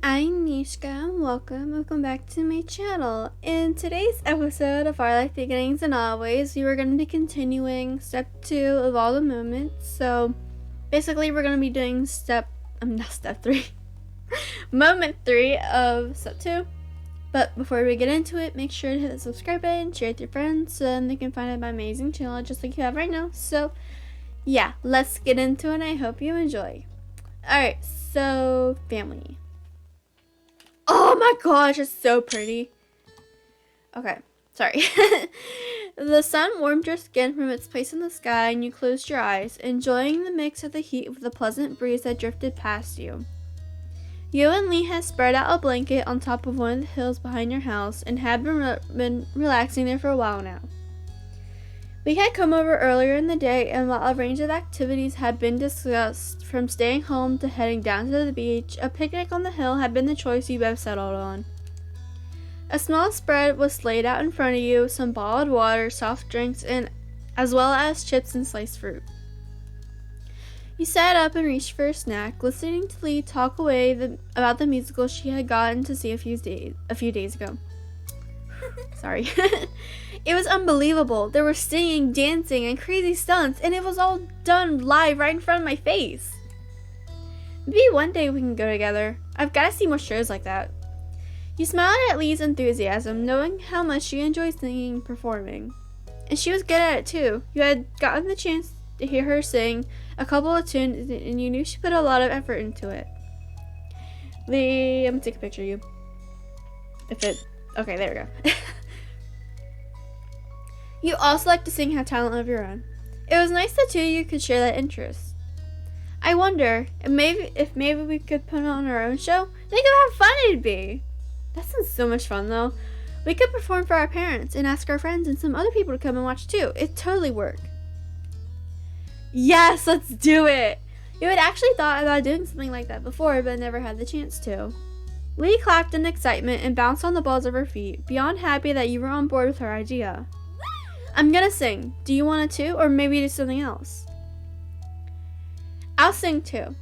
I'm Nishka and welcome back to my channel. In today's episode of Our Life Beginnings and Always, we are going to be continuing step 2 of all the moments. So basically we're going to be doing not step 3, moment 3 of step 2. But before we get into it, make sure to hit the subscribe button, share it with your friends so then they can find my amazing channel just like you have right now. So yeah, let's get into it. I hope you enjoy. Alright, so family. Oh my gosh, it's so pretty. Okay, sorry. The sun warmed your skin from its place in the sky and you closed your eyes, enjoying the mix of the heat with the pleasant breeze that drifted past you. You and Lee had spread out a blanket on top of one of the hills behind your house and had been relaxing there for a while now. We had come over earlier in the day, and while a range of activities had been discussed, from staying home to heading down to the beach, a picnic on the hill had been the choice you both settled on. A small spread was laid out in front of you, some bottled water, soft drinks, and as well as chips and sliced fruit. You sat up and reached for a snack, listening to Lee talk away about the musical she had gotten to see a few days ago. Sorry. It was unbelievable. There were singing, dancing, and crazy stunts, and it was all done live right in front of my face. Maybe one day we can go together. I've got to see more shows like that. You smiled at Lee's enthusiasm, knowing how much she enjoyed singing and performing. And she was good at it too. You had gotten the chance to hear her sing a couple of tunes, and you knew she put a lot of effort into it. Lee, I'm gonna take a picture of you. Okay, there we go. You also like to sing, have talent of your own. It was nice the two of you could share that interest. I wonder if maybe we could put on our own show. Think of how fun it'd be. That sounds so much fun though. We could perform for our parents and ask our friends and some other people to come and watch too. It'd totally work. Yes, let's do it. You had actually thought about doing something like that before, but never had the chance to. Lee clapped in excitement and bounced on the balls of her feet, beyond happy that you were on board with her idea. I'm gonna sing. Do you want to too, or maybe do something else? I'll sing too.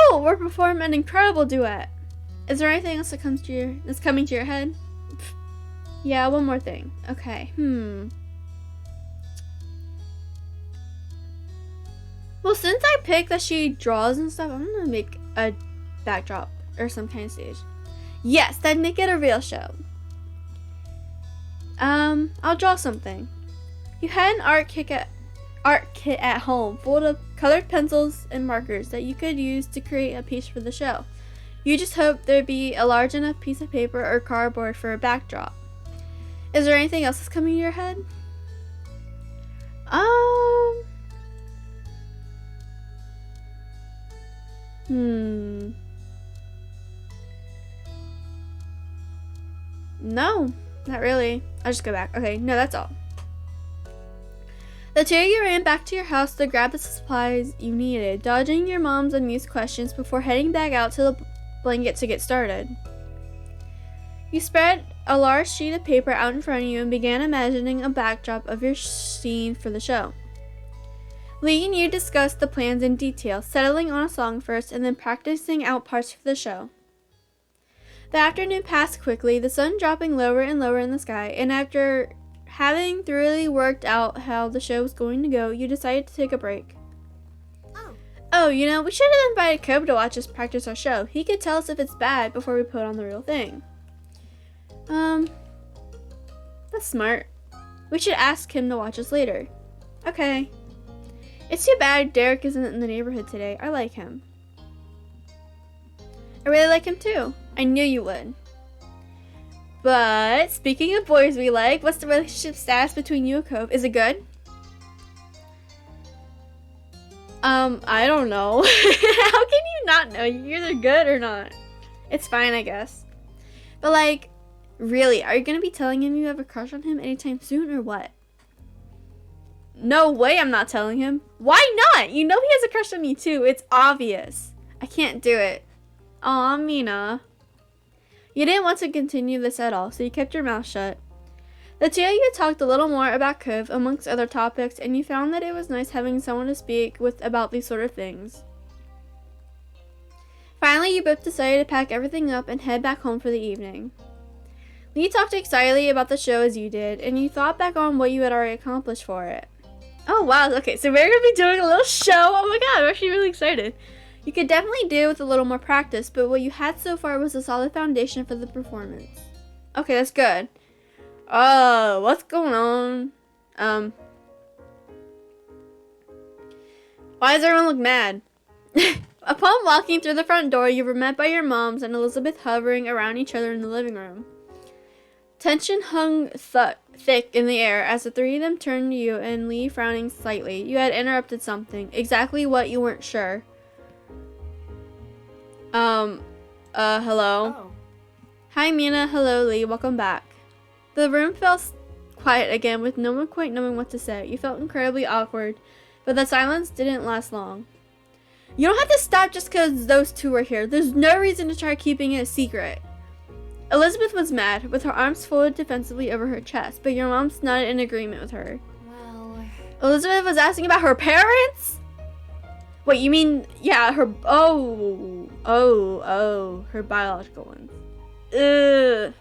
Cool, we'll perform an incredible duet. Is there anything else that's coming to your head? Yeah, one more thing. Okay, Well, since I picked that she draws and stuff, I'm gonna make a backdrop or some kind of stage. Yes, that'd make it a real show. I'll draw something. You had an art kit at home full of colored pencils and markers that you could use to create a piece for the show. You just hoped there'd be a large enough piece of paper or cardboard for a backdrop. Is there anything else that's coming to your head? No, not really. I'll just go back. Okay, no, that's all. The two of you ran back to your house to grab the supplies you needed, dodging your mom's amused questions before heading back out to the blanket to get started. You spread a large sheet of paper out in front of you and began imagining a backdrop of your scene for the show. Lee and you discussed the plans in detail, settling on a song first and then practicing out parts for the show. The afternoon passed quickly, the sun dropping lower and lower in the sky, and after having thoroughly worked out how the show was going to go, you decided to take a break. Oh, we should have invited Cobb to watch us practice our show. He could tell us if it's bad before we put on the real thing. That's smart. We should ask him to watch us later. Okay. It's too bad Derek isn't in the neighborhood today. I like him. I really like him too. I knew you would. But speaking of boys we like, what's the relationship status between you and Cobb? Is it good? I don't know. How can you not know? You're either good or not. It's fine, I guess. But like, really, are you gonna be telling him you have a crush on him anytime soon or what? No way I'm not telling him. Why not? You know he has a crush on me too. It's obvious. I can't do it. Aw, Mina. You didn't want to continue this at all, so you kept your mouth shut. The two of you talked a little more about Cobb amongst other topics, and you found that it was nice having someone to speak with about these sort of things. Finally, you both decided to pack everything up and head back home for the evening. Lee talked excitedly about the show as you did, and you thought back on what you had already accomplished for it. Oh wow, okay, so we're gonna be doing a little show. Oh my god, I'm actually really excited. You could definitely do with a little more practice, but what you had so far was a solid foundation for the performance. Okay, that's good. What's going on? Why does everyone look mad? Upon walking through the front door, you were met by your moms and Elizabeth hovering around each other in the living room. Tension hung thick in the air as the three of them turned to you and Lee frowning slightly. You had interrupted something. Exactly what, you weren't sure. Hello? Oh. Hi, Mina. Hello, Lee. Welcome back. The room fell quiet again with no one quite knowing what to say. You felt incredibly awkward, but the silence didn't last long. You don't have to stop just because those two are here. There's no reason to try keeping it a secret. Elizabeth was mad, with her arms folded defensively over her chest, but your mom nodded in agreement with her. Well... Elizabeth was asking about her parents? Wait, you mean, yeah, her, her biological ones. Ugh.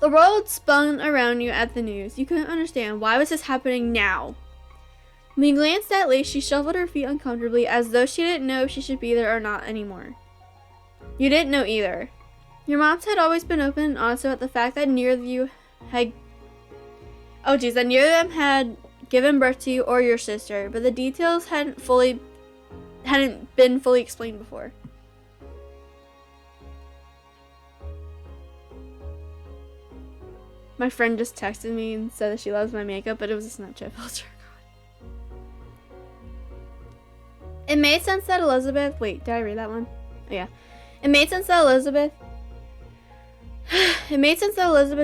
The world spun around you at the news. You couldn't understand. Why was this happening now? When you glanced at Lee, she shuffled her feet uncomfortably as though she didn't know if she should be there or not anymore. You didn't know either. Your moms had always been open and honest about the fact that neither of you had... that neither of them had given birth to you or your sister, but the details hadn't been fully explained before. My friend just texted me and said that she loves my makeup, but it was a Snapchat filter. It made sense that Elizabeth... Wait, did I read that one? Oh, yeah. It made sense that Elizabeth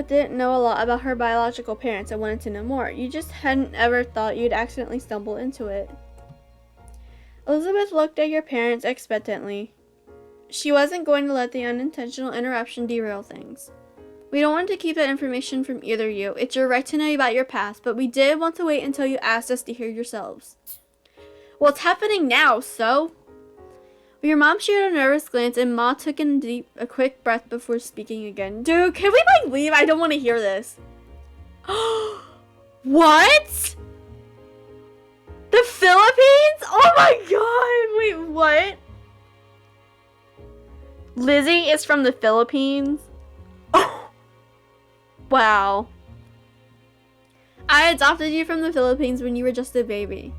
didn't know a lot about her biological parents and wanted to know more. You just hadn't ever thought you'd accidentally stumble into it. Elizabeth looked at your parents expectantly. She wasn't going to let the unintentional interruption derail things. We don't want to keep that information from either of you. It's your right to know about your past, but we did want to wait until you asked us to hear yourselves. Well, it's happening now, so... Your mom shared a nervous glance and Ma took a quick breath before speaking again. Dude, can we leave? I don't want to hear this. What? The Philippines? Oh my god! Wait, what? Lizzie is from the Philippines? Oh. Wow. I adopted you from the Philippines when you were just a baby.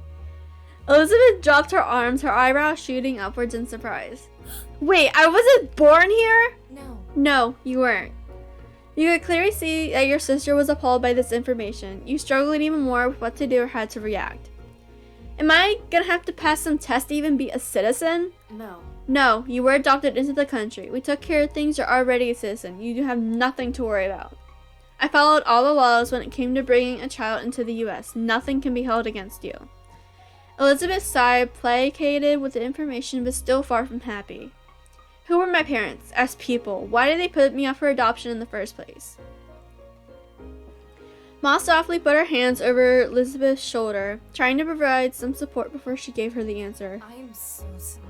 Elizabeth dropped her arms, her eyebrows shooting upwards in surprise. Wait, I wasn't born here? No. No, you weren't. You could clearly see that your sister was appalled by this information. You struggled even more with what to do or how to react. Am I gonna have to pass some tests to even be a citizen? No. No, you were adopted into the country. We took care of things. You're already a citizen. You do have nothing to worry about. I followed all the laws when it came to bringing a child into the U.S. Nothing can be held against you. Elizabeth sighed, placated with the information but still far from happy. Who were my parents? As people. Why did they put me up for adoption in the first place? Ma softly put her hands over Elizabeth's shoulder, trying to provide some support before she gave her the answer. I am so sorry.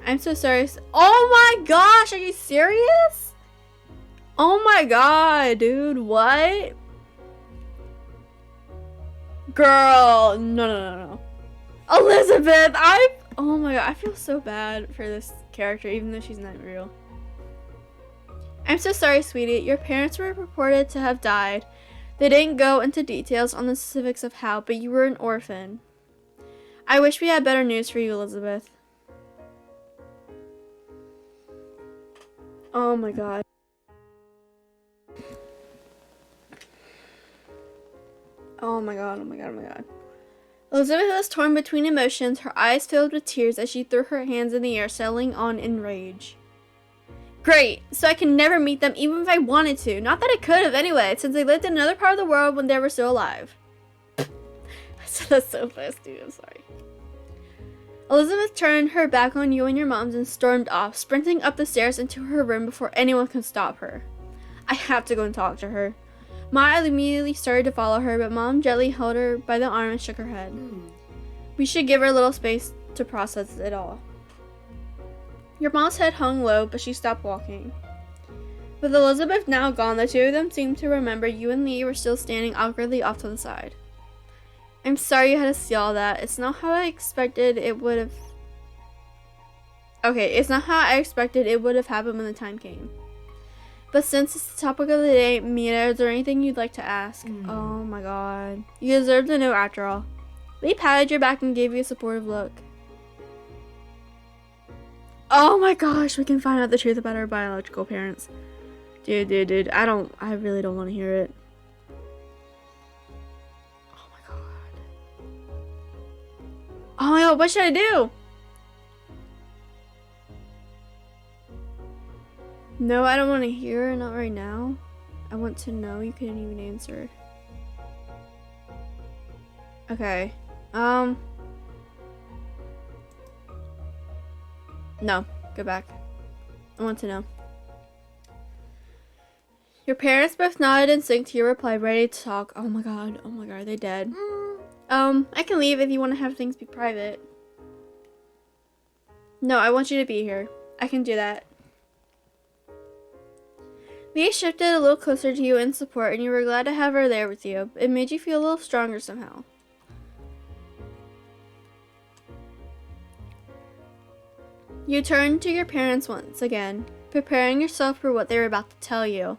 I'm so sorry. Oh my gosh, are you serious? Oh my god, dude, what? Girl, no. Elizabeth, oh my god, I feel so bad for this character, even though she's not real. I'm so sorry, sweetie. Your parents were reported to have died. They didn't go into details on the specifics of how, but you were an orphan. I wish we had better news for you, Elizabeth. Oh my god. Oh my god. Elizabeth was torn between emotions, her eyes filled with tears as she threw her hands in the air, settling on in rage. Great, so I can never meet them even if I wanted to. Not that I could have anyway, since they lived in another part of the world when they were still alive. I said that so fast, dude, I'm sorry. Elizabeth turned her back on you and your moms and stormed off, sprinting up the stairs into her room before anyone could stop her. I have to go and talk to her. Ma immediately started to follow her, but Mom gently held her by the arm and shook her head. We should give her a little space to process it all. Your mom's head hung low, but she stopped walking. With Elizabeth now gone, the two of them seemed to remember you and Lee were still standing awkwardly off to the side. I'm sorry you had to see all that. It's not how I expected it would have... Okay, it's not how I expected it would have happened when the time came. But since it's the topic of the day, Mina, is there anything you'd like to ask? Oh my god. You deserve to know after all. Lee patted your back and gave you a supportive look. Oh my gosh, we can find out the truth about our biological parents. Dude, I really don't want to hear it. Oh my god, what should I do? No, I don't want to hear, not right now. I want to know. You couldn't even answer. Okay. No, go back. I want to know. Your parents both nodded in sync to your reply, ready to talk. Oh my god, are they dead? I can leave if you want to have things be private. No, I want you to be here. I can do that. Lee shifted a little closer to you in support, and you were glad to have her there with you. It made you feel a little stronger somehow. You turned to your parents once again, preparing yourself for what they were about to tell you.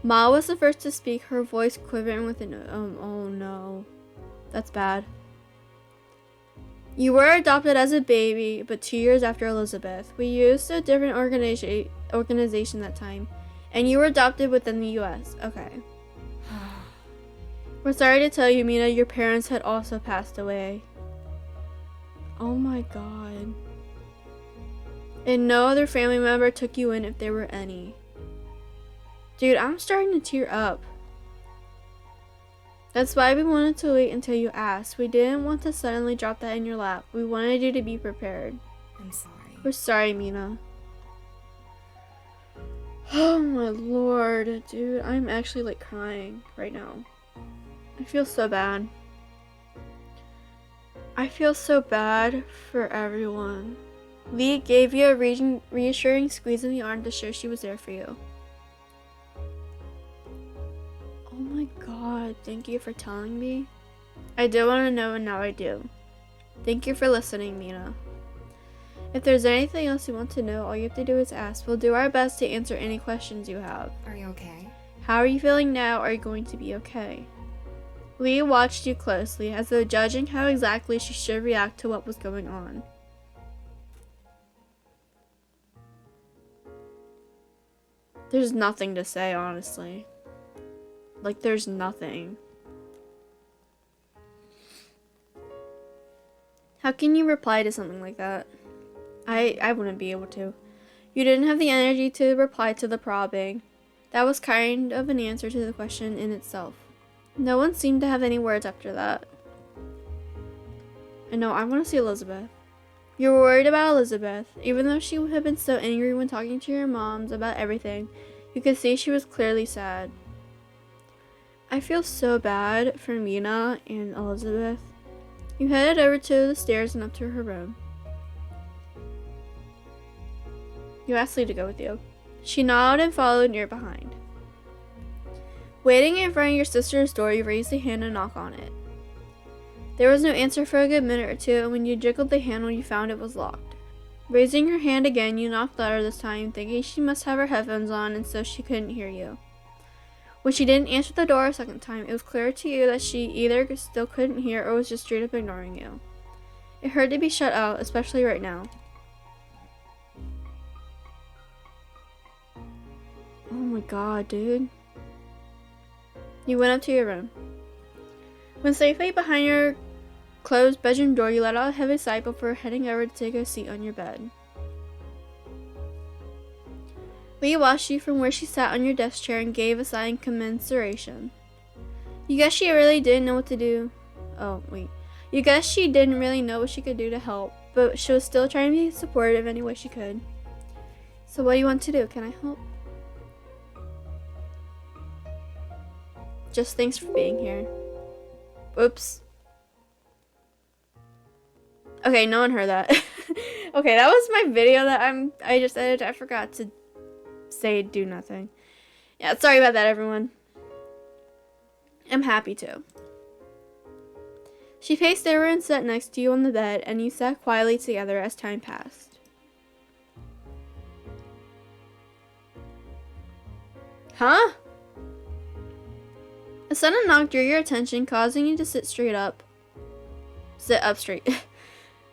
Ma was the first to speak, her voice quivering with an oh no. That's bad. You were adopted as a baby, but 2 years after Elizabeth. We used a different organization that time, and you were adopted within the US. Okay. We're sorry to tell you, Mina, your parents had also passed away. Oh my god. And no other family member took you in if there were any. Dude, I'm starting to tear up. That's why we wanted to wait until you asked. We didn't want to suddenly drop that in your lap. We wanted you to be prepared. I'm sorry. We're sorry, Mina. Oh my lord, dude. I'm actually like crying right now. I feel so bad. I feel so bad for everyone. Lee gave you a reassuring squeeze in the arm to show she was there for you. Oh my god, thank you for telling me. I did want to know, and now I do. Thank you for listening, Mina. If there's anything else you want to know, all you have to do is ask. We'll do our best to answer any questions you have. Are you okay? How are you feeling now? Are you going to be okay? Lee watched you closely, as though judging how exactly she should react to what was going on. There's nothing to say, honestly. Like, there's nothing. How can you reply to something like that? I wouldn't be able to. You didn't have the energy to reply to the probing. That was kind of an answer to the question in itself. No one seemed to have any words after that. I know, I want to see Elizabeth. You were worried about Elizabeth. Even though she had been so angry when talking to your moms about everything, you could see she was clearly sad. I feel so bad for Mina and Elizabeth. You headed over to the stairs and up to her room. You asked Lee to go with you. She nodded and followed near behind. Waiting in front of your sister's door, you raised a hand and knocked on it. There was no answer for a good minute or two, and when you jiggled the handle, you found it was locked. Raising your hand again, you knocked louder this time, thinking she must have her headphones on and so she couldn't hear you. When she didn't answer the door a second time, it was clear to you that she either still couldn't hear or was just straight up ignoring you. It hurt to be shut out, especially right now. Oh my god, dude. You went up to your room. When safely behind your closed bedroom door, you let out a heavy sigh before heading over to take a seat on your bed. Lee watched you from where she sat on your desk chair and gave a sigh in commiseration. You guess she really didn't know what to do. You guess she didn't really know what she could do to help, but she was still trying to be supportive any way she could. So what do you want to do? Can I help? Just thanks for being here. Oops. Okay, no one heard that. Okay, that was my video that I just edited. I forgot to say do nothing. Yeah, sorry about that, everyone. I'm happy to. She paced over and sat next to you on the bed, and you sat quietly together as time passed. Huh? A sudden knock drew your attention, causing you to sit up straight.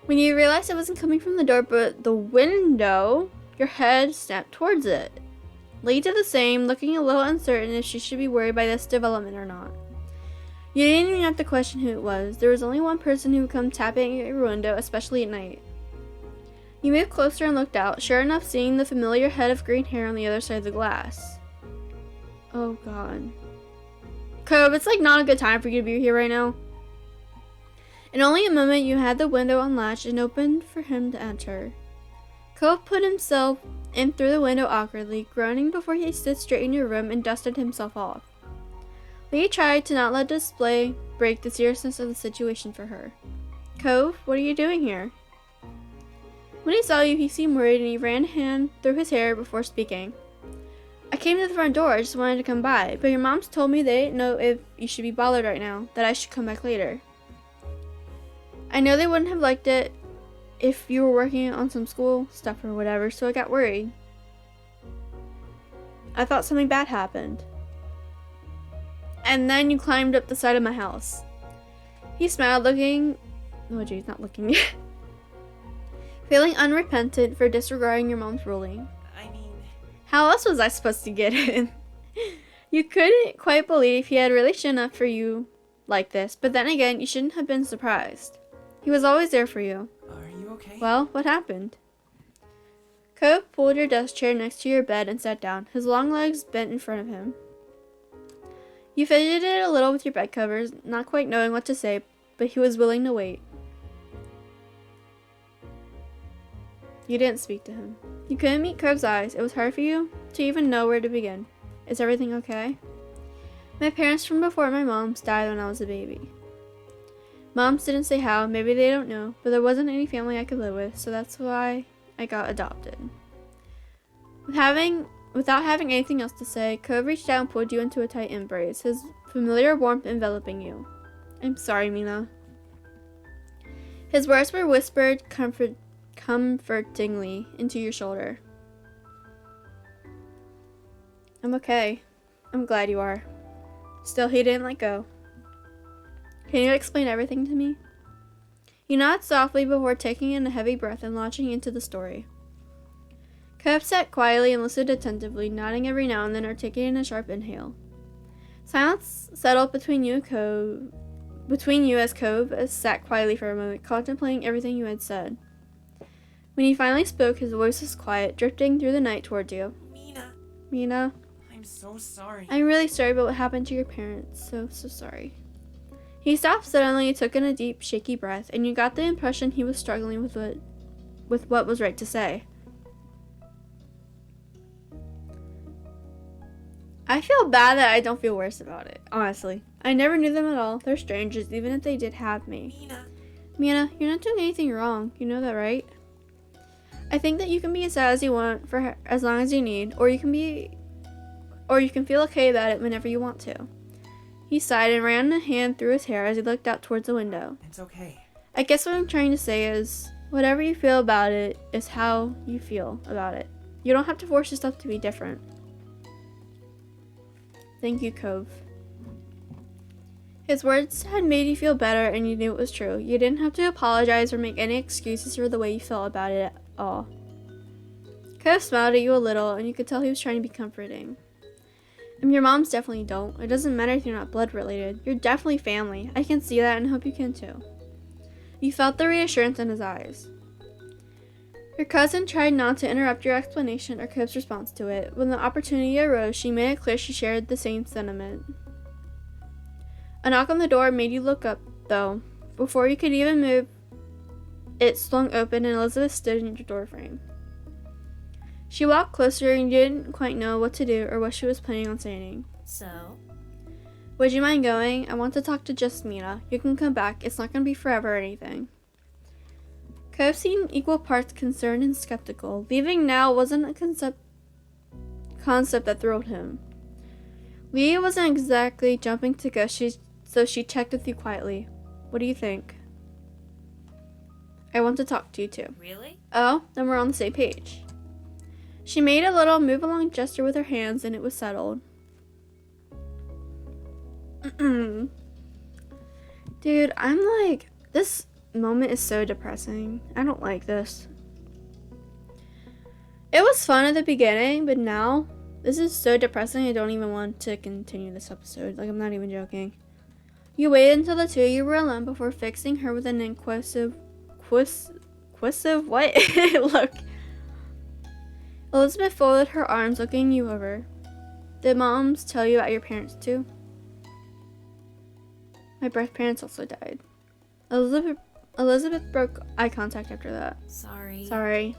When you realized it wasn't coming from the door but the window, your head snapped towards it. Lee did the same, looking a little uncertain if she should be worried by this development or not. You didn't even have to question who it was. There was only one person who would come tapping at your window, especially at night. You moved closer and looked out, sure enough seeing the familiar head of green hair on the other side of the glass. Oh god. Cobb, it's like not a good time for you to be here right now. In only a moment you had the window unlatched and opened for him to enter. Cobb put himself in through the window awkwardly, groaning before he stood straight in your room and dusted himself off. Lee tried to not let display break the seriousness of the situation for her. Cove, what are you doing here? When he saw you, he seemed worried and he ran a hand through his hair before speaking. I came to the front door, I just wanted to come by, but your mom's told me they didn't know if you should be bothered right now, that I should come back later. I know they wouldn't have liked it if you were working on some school stuff or whatever, so I got worried. I thought something bad happened. And then you climbed up the side of my house. He smiled, looking... Oh geez, not looking. Feeling unrepentant for disregarding your mom's ruling. I mean... How else was I supposed to get in? You couldn't quite believe he had really shown up for you like this, but then again, you shouldn't have been surprised. He was always there for you. Are you okay? Well, what happened? Cope pulled your desk chair next to your bed and sat down, his long legs bent in front of him. You fidgeted a little with your bed covers, not quite knowing what to say, but he was willing to wait. You didn't speak to him. You couldn't meet Cove's eyes. It was hard for you to even know where to begin. Is everything okay? My parents from before my mom's died when I was a baby. Moms didn't say how, maybe they don't know, but there wasn't any family I could live with, so that's why I got adopted. Without having anything else to say, Cove reached out and pulled you into a tight embrace, his familiar warmth enveloping you. I'm sorry, Mina. His words were whispered comfortingly into your shoulder. I'm okay. I'm glad you are. Still, he didn't let go. Can you explain everything to me? You nodded softly before taking in a heavy breath and launching into the story. Cove sat quietly and listened attentively, nodding every now and then or taking a sharp inhale. Silence settled between you as Cove sat quietly for a moment, contemplating everything you had said. When he finally spoke, his voice was quiet, drifting through the night toward you. Mina. I'm so sorry. I'm really sorry about what happened to your parents. So sorry. He stopped suddenly, took in a deep, shaky breath, and you got the impression he was struggling with what was right to say. I feel bad that I don't feel worse about it, honestly. I never knew them at all. They're strangers, even if they did have me. Mina, you're not doing anything wrong. You know that, right? I think that you can be as sad as you want for as long as you need, or you can feel okay about it whenever you want to. He sighed and ran a hand through his hair as he looked out towards the window. It's okay. I guess what I'm trying to say is, whatever you feel about it is how you feel about it. You don't have to force yourself to be different. Thank you, Cove. His words had made you feel better and you knew it was true. You didn't have to apologize or make any excuses for the way you felt about it at all. Cove smiled at you a little and you could tell he was trying to be comforting. And your moms definitely don't. It doesn't matter if you're not blood related. You're definitely family. I can see that and hope you can too. You felt the reassurance in his eyes. Your cousin tried not to interrupt your explanation or Cove's response to it. When the opportunity arose, she made it clear she shared the same sentiment. A knock on the door made you look up, though. Before you could even move, it swung open and Elizabeth stood in your doorframe. She walked closer and you didn't quite know what to do or what she was planning on saying. So? Would you mind going? I want to talk to just Mina. You can come back. It's not going to be forever or anything. could have seemed equal parts concerned and skeptical. Leaving now wasn't a concept that thrilled him. Leah wasn't exactly jumping to go, so she checked with you quietly. What do you think? I want to talk to you too. Really? Oh, then we're on the same page. She made a little move-along gesture with her hands, and it was settled. Dude, I'm like, this moment is so depressing. I don't like this. It was fun at the beginning, but now this is so depressing I don't even want to continue this episode. Like, I'm not even joking. You waited until the two of you were alone before fixing her with an inquisitive what? Look. Elizabeth folded her arms, looking you over. Did moms tell you about your parents too? My birth parents also died. Elizabeth broke eye contact after that. Sorry.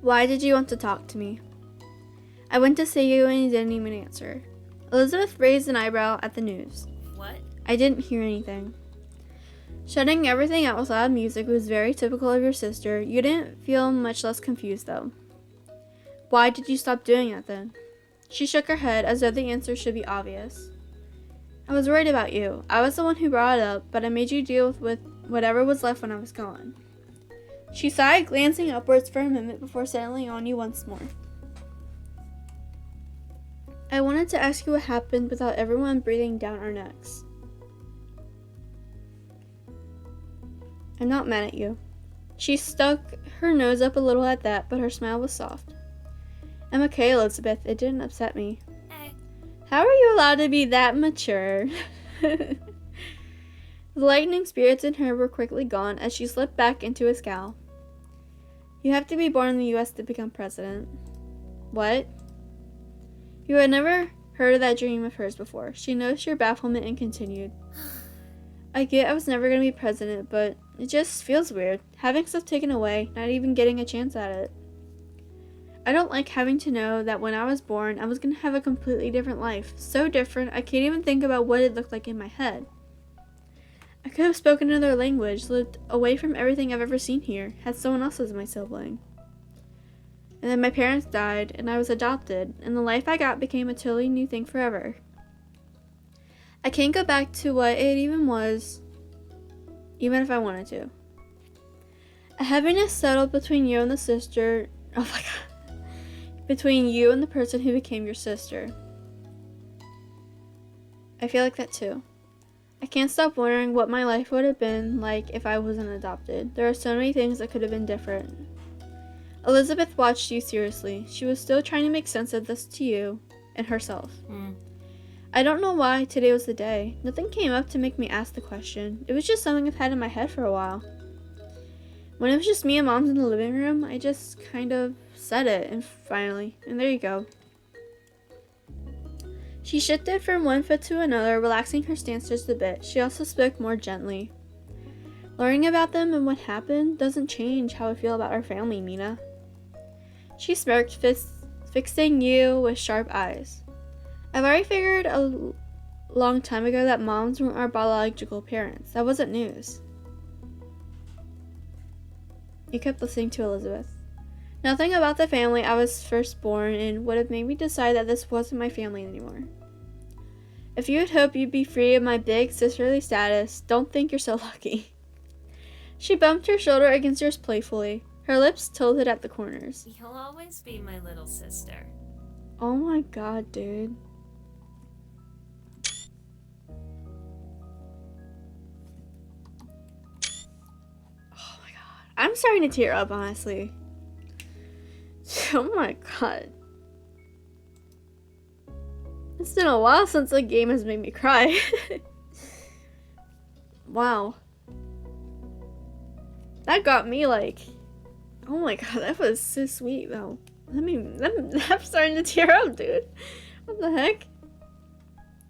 Why did you want to talk to me? I went to see you and you didn't even answer. Elizabeth raised an eyebrow at the news. What? I didn't hear anything. Shutting everything out with loud music was very typical of your sister. You didn't feel much less confused though. Why did you stop doing that then? She shook her head as though the answer should be obvious. I was worried about you. I was the one who brought it up, but I made you deal with whatever was left when I was gone. She sighed, glancing upwards for a minute before settling on you once more. I wanted to ask you what happened without everyone breathing down our necks. I'm not mad at you. She stuck her nose up a little at that, but her smile was soft. I'm okay, Elizabeth. It didn't upset me. How are you allowed to be that mature? The lightning spirits in her were quickly gone as she slipped back into a scowl. You have to be born in the U.S. to become president. What? You had never heard of that dream of hers before. She noticed your bafflement and continued. I get I was never going to be president, but it just feels weird. Having stuff taken away, not even getting a chance at it. I don't like having to know that when I was born, I was going to have a completely different life. So different, I can't even think about what it looked like in my head. I could have spoken another language, lived away from everything I've ever seen here, had someone else as my sibling. And then my parents died, and I was adopted, and the life I got became a totally new thing forever. I can't go back to what it even was, even if I wanted to. A heaviness settled between you and the sister. Oh my god. Between you and the person who became your sister. I feel like that too. I can't stop wondering what my life would have been like if I wasn't adopted. There are so many things that could have been different. Elizabeth watched you seriously. She was still trying to make sense of this to you and herself. I don't know why today was the day. Nothing came up to make me ask the question. It was just something I've had in my head for a while. When it was just me and Mom's in the living room, I just kind of said it, and there you go. She shifted from one foot to another, relaxing her stance just a bit. She also spoke more gently. Learning about them and what happened doesn't change how I feel about our family, Mina. She smirked, fixing you with sharp eyes. I've already figured a long time ago that moms weren't our biological parents. That wasn't news. You kept listening to Elizabeth. Nothing about the family I was first born in would have made me decide that this wasn't my family anymore. If you had hoped you'd be free of my big sisterly status, don't think you're so lucky. She bumped her shoulder against yours playfully. Her lips tilted at the corners. You'll always be my little sister. Oh my god, dude. I'm starting to tear up, honestly. Oh my god. It's been a while since a game has made me cry. Wow. That got me like... Oh my god, that was so sweet though. I'm starting to tear up, dude. What the heck?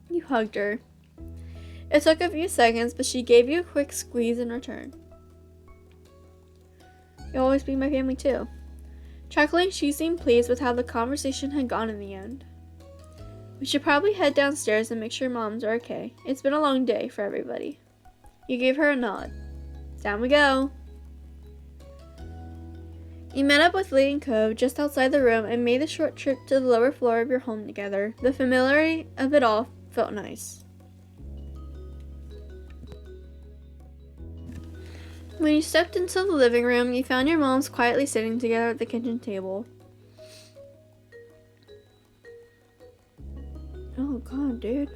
You hugged her. It took a few seconds, but she gave you a quick squeeze in return. You'll always be my family too. Chuckling, she seemed pleased with how the conversation had gone in the end. We should probably head downstairs and make sure moms are okay. It's been a long day for everybody. You gave her a nod. Down we go. You met up with Lee and 𝐸 just outside the room and made the short trip to the lower floor of your home together. The familiarity of it all felt nice. When you stepped into the living room, you found your moms quietly sitting together at the kitchen table. Oh god, dude.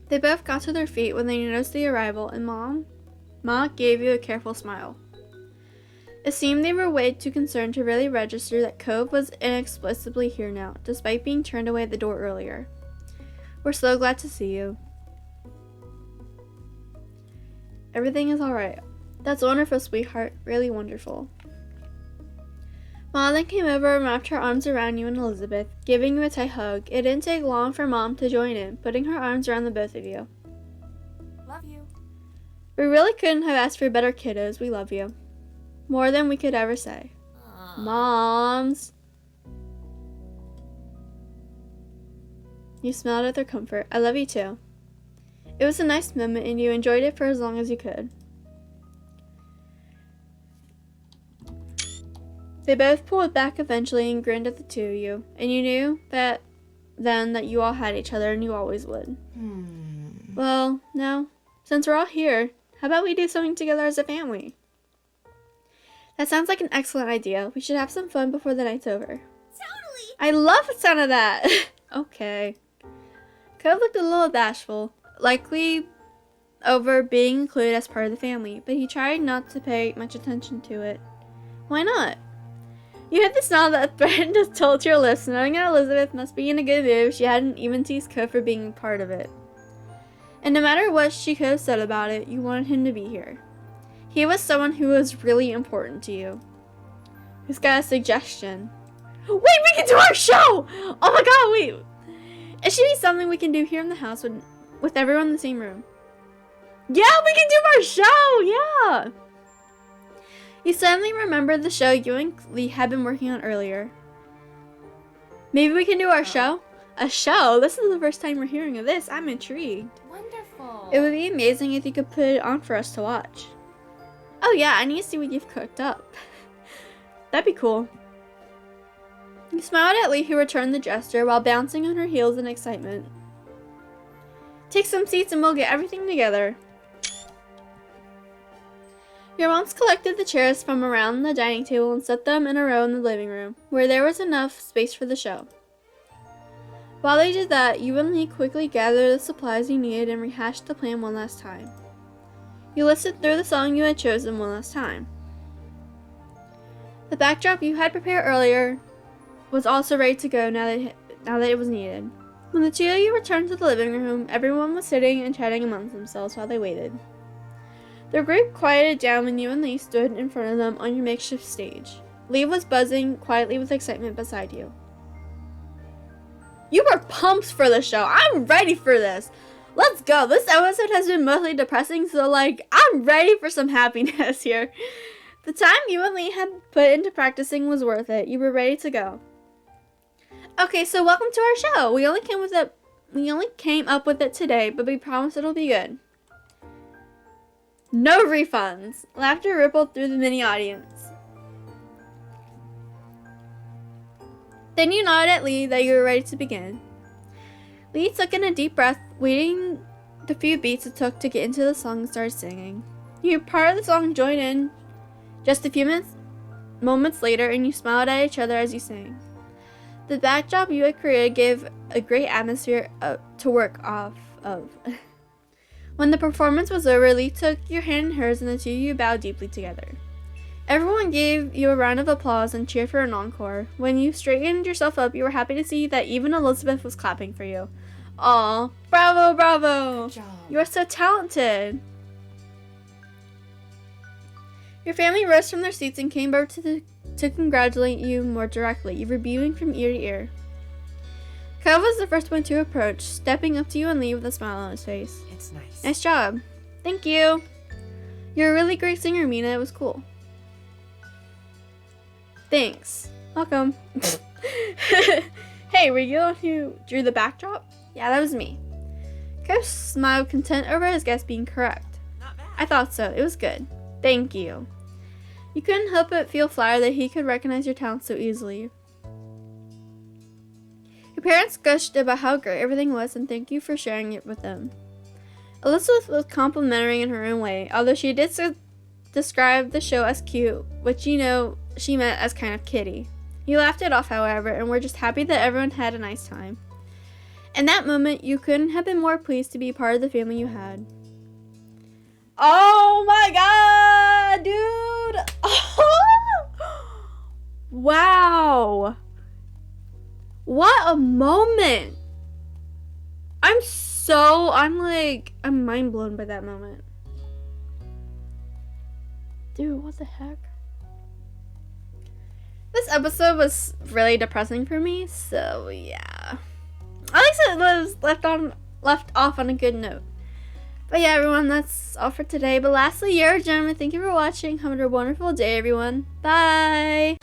They both got to their feet when they noticed the arrival, and Ma gave you a careful smile. It seemed they were way too concerned to really register that 𝐸 was inexplicably here now, despite being turned away at the door earlier. We're so glad to see you. Everything is alright. That's wonderful, sweetheart. Really wonderful. Mom then came over and wrapped her arms around you and Elizabeth, giving you a tight hug. It didn't take long for Mom to join in, putting her arms around the both of you. Love you. We really couldn't have asked for better kiddos. We love you. More than we could ever say. Moms. You smiled at their comfort. I love you too. It was a nice moment and you enjoyed it for as long as you could. They both pulled back eventually and grinned at the two of you, and you knew that then that you all had each other and you always would. Well, now, since we're all here, how about we do something together as a family? That sounds like an excellent idea. We should have some fun before the night's over. Totally. I love the sound of that. Okay. 𝐸 looked a little bashful, likely over being included as part of the family, but he tried not to pay much attention to it. Why not? You had the smile that threatened to tilt your lips, knowing that Elizabeth must be in a good mood if she hadn't even teased 𝐸 for being part of it. And no matter what she could have said about it, you wanted him to be here. He was someone who was really important to you. Who's got a suggestion? Wait, we can do our show! Oh my god, wait! It should be something we can do here in the house with everyone in the same room. Yeah, we can do our show! Yeah! You suddenly remembered the show you and Lee had been working on earlier. Maybe we can do our show? A show? This is the first time we're hearing of this. I'm intrigued. Wonderful. It would be amazing if you could put it on for us to watch. Oh yeah, I need to see what you've cooked up. That'd be cool. You smiled at Lee, who returned the gesture while bouncing on her heels in excitement. Take some seats and we'll get everything together. Your moms collected the chairs from around the dining table and set them in a row in the living room, where there was enough space for the show. While they did that, you and Lee quickly gathered the supplies you needed and rehashed the plan one last time. You listened through the song you had chosen one last time. The backdrop you had prepared earlier was also ready to go now that it was needed. When the two of you returned to the living room, everyone was sitting and chatting amongst themselves while they waited. The group quieted down when you and Lee stood in front of them on your makeshift stage. Lee was buzzing quietly with excitement beside you. You were pumped for the show. I'm ready for this. Let's go. This episode has been mostly depressing, so I'm ready for some happiness here. The time you and Lee had put into practicing was worth it. You were ready to go. Okay, so welcome to our show. We only came up with it today, but we promise it'll be good. No refunds. Laughter rippled through the mini audience. Then you nodded at Lee that you were ready to begin. Lee took in a deep breath, waiting the few beats it took to get into the song and started singing. You part of the song joined in just a few moments later, and you smiled at each other as you sang. The backdrop you had created gave a great atmosphere to work off of. When the performance was over, Lee took your hand in hers and the two of you bowed deeply together. Everyone gave you a round of applause and cheered for an encore. When you straightened yourself up, you were happy to see that even Elizabeth was clapping for you. Aw, bravo, bravo! Good job. You are so talented! Your family rose from their seats and came over to congratulate you more directly. You were beaming from ear to ear. 𝐸 was the first one to approach, stepping up to you and Lee with a smile on his face. It's nice. Nice job. Thank you. You're a really great singer, Mina. It was cool. Thanks. Welcome. Hey, were you the one who drew the backdrop? Yeah, that was me. 𝐸 smiled, content over his guess being correct. Not bad. I thought so. It was good. Thank you. You couldn't help but feel flattered that he could recognize your talent so easily. Your parents gushed about how great everything was and thank you for sharing it with them. Elizabeth was complimentary in her own way, although she did describe the show as cute, which you know she meant as kind of kiddie. You laughed it off, however, and were just happy that everyone had a nice time. In that moment, you couldn't have been more pleased to be part of the family you had. Oh my god, dude! Wow! What a moment! I'm mind blown by that moment. Dude, what the heck? This episode was really depressing for me, so yeah. At least it was left off on a good note. But yeah, everyone, that's all for today. But lastly, you're a gentleman. Thank you for watching. Have a wonderful day, everyone. Bye!